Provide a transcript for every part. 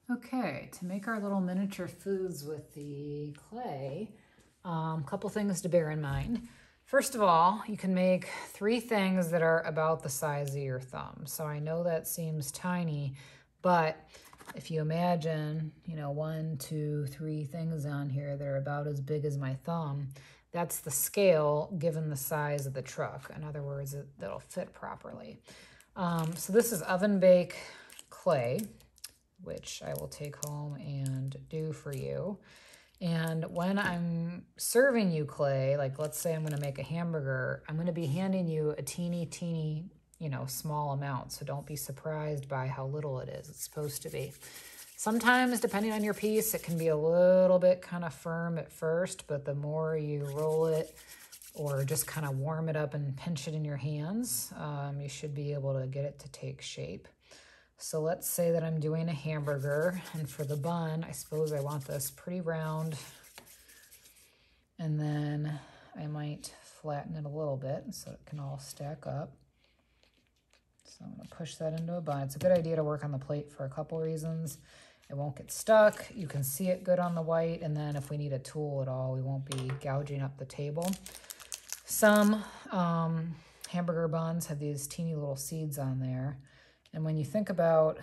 Okay, to make our little miniature foods with the clay, a couple things to bear in mind. First of all, you can make 3 things that are about the size of your thumb. So I know that seems tiny, but if you imagine, 1, 2, 3 things on here that are about as big as my thumb, that's the scale given the size of the truck. In other words, that'll fit properly. So this is oven bake clay, which I will take home and do for you. And when I'm serving you clay, like let's say I'm going to make a hamburger, I'm going to be handing you a teeny, small amount. So don't be surprised by how little it is. It's supposed to be. Sometimes, depending on your piece, it can be a little bit kind of firm at first, but the more you roll it or just kind of warm it up and pinch it in your hands, you should be able to get it to take shape. So let's say that I'm doing a hamburger, and for the bun, I suppose I want this pretty round, and then I might flatten it a little bit so it can all stack up. So I'm going to push that into a bun. It's a good idea to work on the plate for a couple reasons. It won't get stuck, you can see it good on the white, and then if we need a tool at all, we won't be gouging up the table. Some hamburger buns have these teeny little seeds on there. And when you think about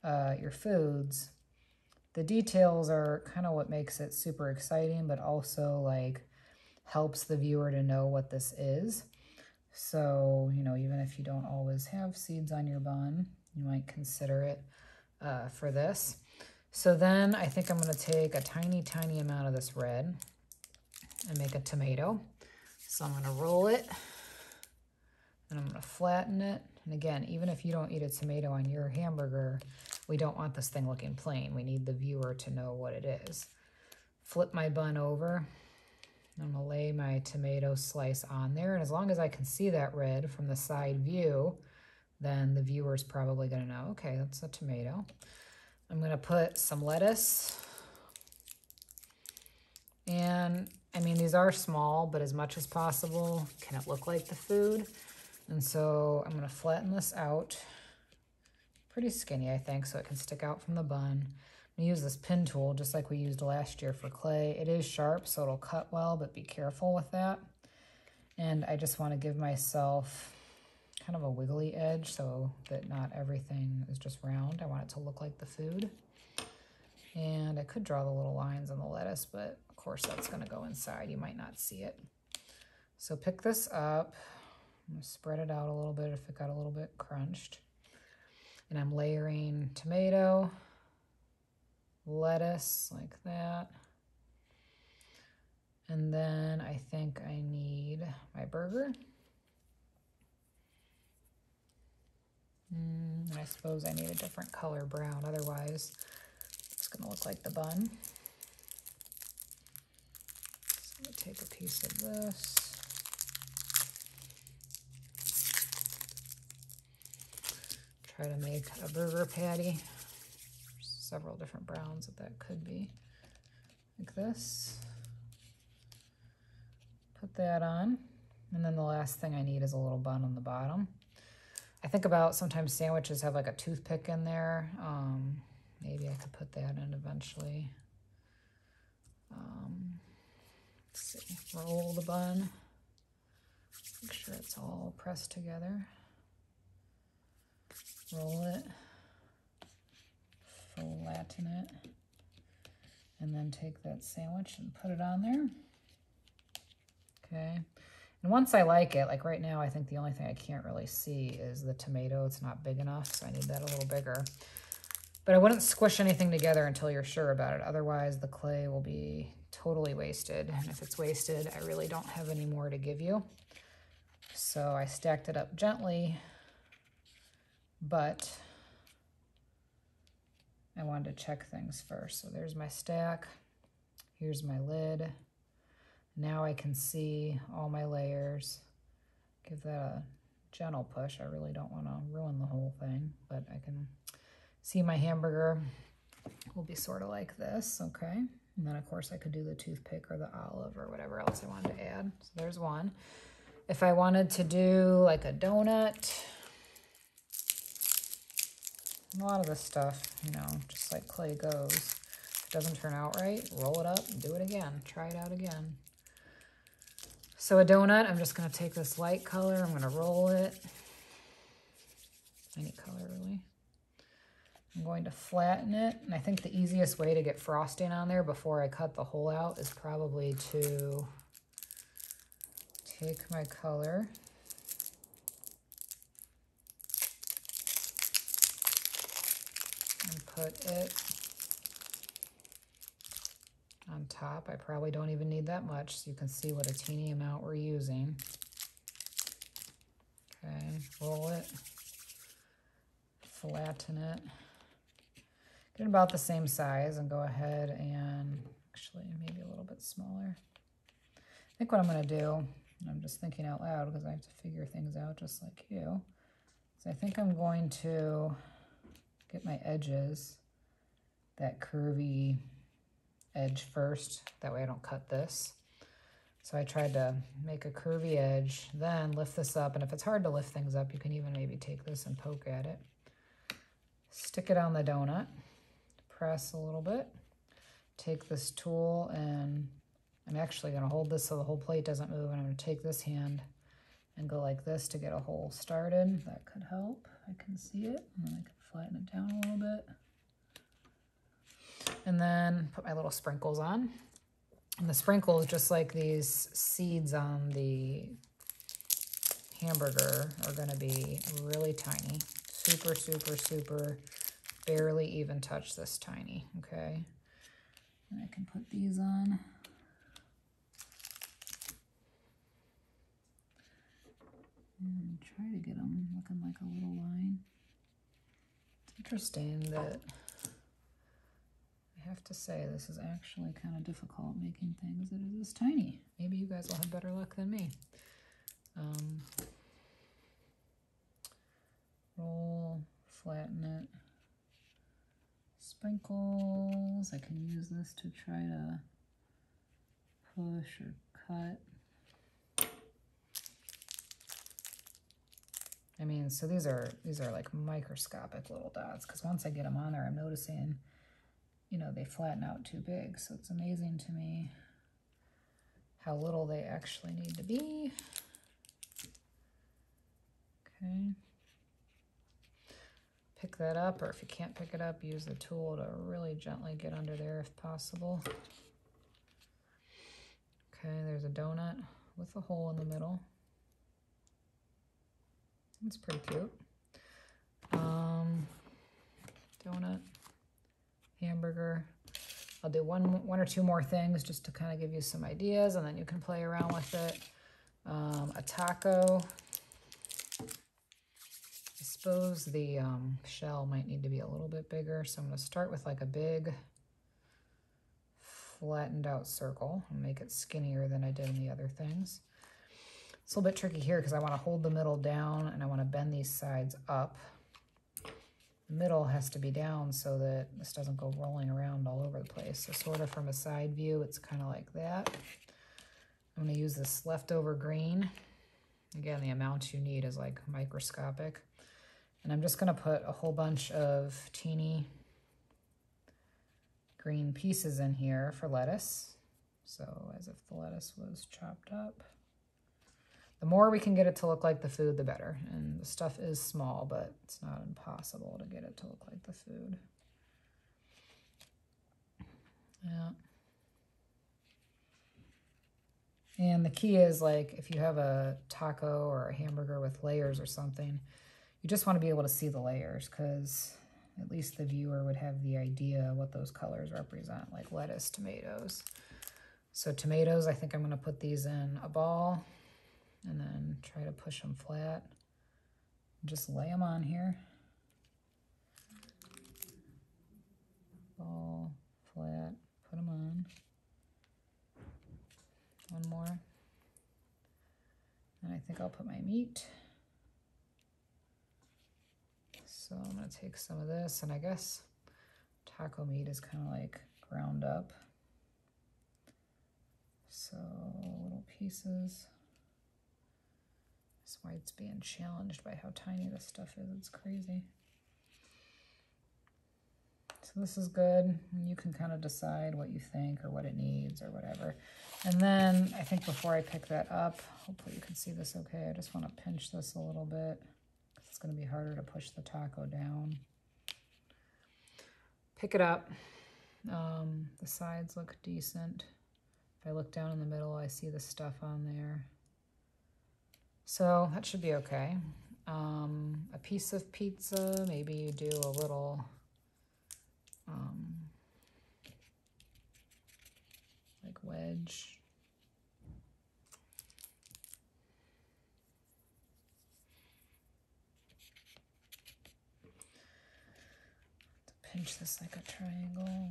your foods, the details are kind of what makes it super exciting, but also like helps the viewer to know what this is. So, even if you don't always have seeds on your bun, you might consider it for this. So then I think I'm going to take a tiny amount of this red and make a tomato. So I'm going to roll it and I'm going to flatten it. And again, even if you don't eat a tomato on your hamburger, we don't want this thing looking plain. We need the viewer to know what it is. Flip my bun over. I'm going to lay my tomato slice on there. And as long as I can see that red from the side view, then the viewer's probably going to know, okay, that's a tomato. I'm going to put some lettuce. And I mean, these are small, but as much as possible, can it look like the food? And so I'm going to flatten this out, pretty skinny, I think, so it can stick out from the bun. I'm going to use this pin tool just like we used last year for clay. It is sharp, so it'll cut well, but be careful with that. And I just want to give myself kind of a wiggly edge so that not everything is just round. I want it to look like the food. And I could draw the little lines on the lettuce, but of course that's going to go inside. You might not see it. So pick this up. I'm going to spread it out a little bit if it got a little bit crunched. And I'm layering tomato, lettuce like that. And then I think I need my burger. And I suppose I need a different color brown, otherwise it's going to look like the bun. So I'm going to take a piece of this. Try to make a burger patty. There's several different browns that could be. Like this. Put that on. And then the last thing I need is a little bun on the bottom. I think about sometimes sandwiches have like a toothpick in there. Maybe I could put that in eventually. Let's see. Roll the bun. Make sure it's all pressed together. Roll it, flatten it, and then take that sandwich and put it on there. Okay, and once I like it, like right now, I think the only thing I can't really see is the tomato. It's not big enough, so I need that a little bigger. But I wouldn't squish anything together until you're sure about it. Otherwise, the clay will be totally wasted. And if it's wasted, I really don't have any more to give you. So I stacked it up gently, but I wanted to check things first. So there's my stack. Here's my lid. Now I can see all my layers. Give that a gentle push. I really don't want to ruin the whole thing, but I can see my hamburger will be sort of like this, okay? And then of course I could do the toothpick or the olive or whatever else I wanted to add. So there's one. If I wanted to do like a donut, A lot of this stuff, you know, just like clay goes. If it doesn't turn out right, roll it up and do it again. Try it out again. So a donut, I'm just gonna take this light color, I'm gonna roll it. Any color really. I'm going to flatten it, and I think the easiest way to get frosting on there before I cut the hole out is probably to take my color and put it on top. I probably don't even need that much, so you can see what a teeny amount we're using. Okay, roll it, flatten it. Get about the same size and go ahead and actually maybe a little bit smaller. I think what I'm going to do, and I'm just thinking out loud because I have to figure things out just like you, is I think I'm going to get my edges, that curvy edge first. That way I don't cut this. So I tried to make a curvy edge, then lift this up. And if it's hard to lift things up, you can even maybe take this and poke at it. Stick it on the donut. Press a little bit, take this tool, and I'm actually going to hold this so the whole plate doesn't move, and I'm going to take this hand and go like this to get a hole started. That could help. I can see it, and then I can flatten it down a little bit. And then put my little sprinkles on. And the sprinkles, just like these seeds on the hamburger, are going to be really tiny. Super, super, super, barely even touch this tiny, okay? And I can put these on. And try to get them looking like a little line. It's interesting that I have to say this is actually kind of difficult making things that are this tiny. Maybe you guys will have better luck than me. Roll, flatten it. Sprinkles. I can use this to try to push or cut. I mean, so these are like microscopic little dots, because once I get them on there, I'm noticing, you know, they flatten out too big. So it's amazing to me how little they actually need to be. Okay. Pick that up, or if you can't pick it up, use the tool to really gently get under there if possible. Okay, there's a donut with a hole in the middle. It's pretty cute. Donut, hamburger. I'll do one or two more things just to kind of give you some ideas, and then you can play around with it. A taco. I suppose the shell might need to be a little bit bigger, so I'm going to start with like a big flattened out circle and make it skinnier than I did in the other things. It's a little bit tricky here because I want to hold the middle down and I want to bend these sides up. The middle has to be down so that this doesn't go rolling around all over the place. So sort of from a side view, it's kind of like that. I'm going to use this leftover green. Again, the amount you need is like microscopic. And I'm just going to put a whole bunch of teeny green pieces in here for lettuce. So as if the lettuce was chopped up. The more we can get it to look like the food, the better. And the stuff is small, but it's not impossible to get it to look like the food. Yeah. And the key is, like, if you have a taco or a hamburger with layers or something, you just want to be able to see the layers, because at least the viewer would have the idea what those colors represent, like lettuce, tomatoes. So tomatoes, I think I'm going to put these in a ball and then try to push them flat. Just lay them on here. Ball, flat, put them on. One more. And I think I'll put my meat. So I'm going to take some of this, and I guess taco meat is kind of like ground up. So little pieces. That's why it's being challenged by how tiny this stuff is. It's crazy. So this is good. You can kind of decide what you think or what it needs or whatever. And then I think before I pick that up, hopefully you can see this okay. I just want to pinch this a little bit because it's going to be harder to push the taco down. Pick it up. The sides look decent. If I look down in the middle, I see the stuff on there. So that should be okay. A piece of pizza, maybe you do a little like wedge. To pinch this like a triangle.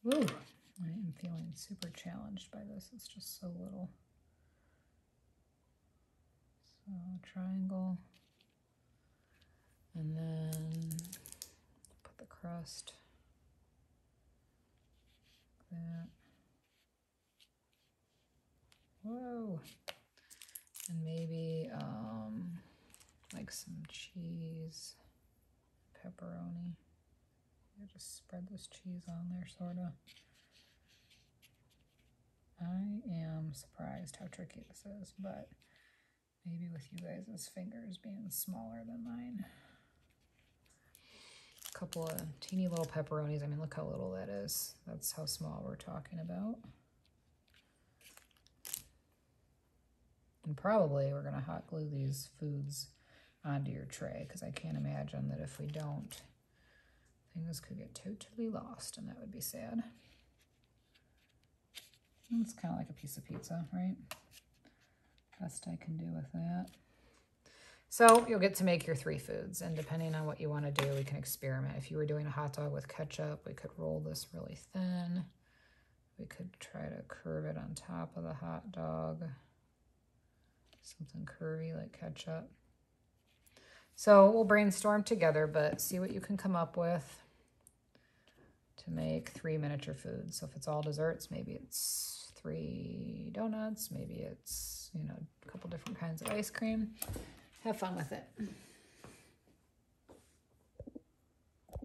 Woo! I am feeling super challenged by this. It's just so little. So triangle. And then put the crust like that. Whoa. And maybe like some cheese, pepperoni. I just spread this cheese on there, sort of. I am surprised how tricky this is, but maybe with you guys' fingers being smaller than mine. A couple of teeny little pepperonis. I mean, look how little that is. That's how small we're talking about. And probably we're going to hot glue these foods onto your tray because I can't imagine that if we don't, things could get totally lost, and that would be sad. It's kind of like a piece of pizza, right? Best I can do with that. So you'll get to make your 3 foods, and depending on what you want to do, we can experiment. If you were doing a hot dog with ketchup, we could roll this really thin. We could try to curve it on top of the hot dog. Something curvy like ketchup. So we'll brainstorm together, but see what you can come up with to make 3 miniature foods. So if it's all desserts, maybe it's 3 donuts, maybe it's, you know, a couple different kinds of ice cream. Have fun with it.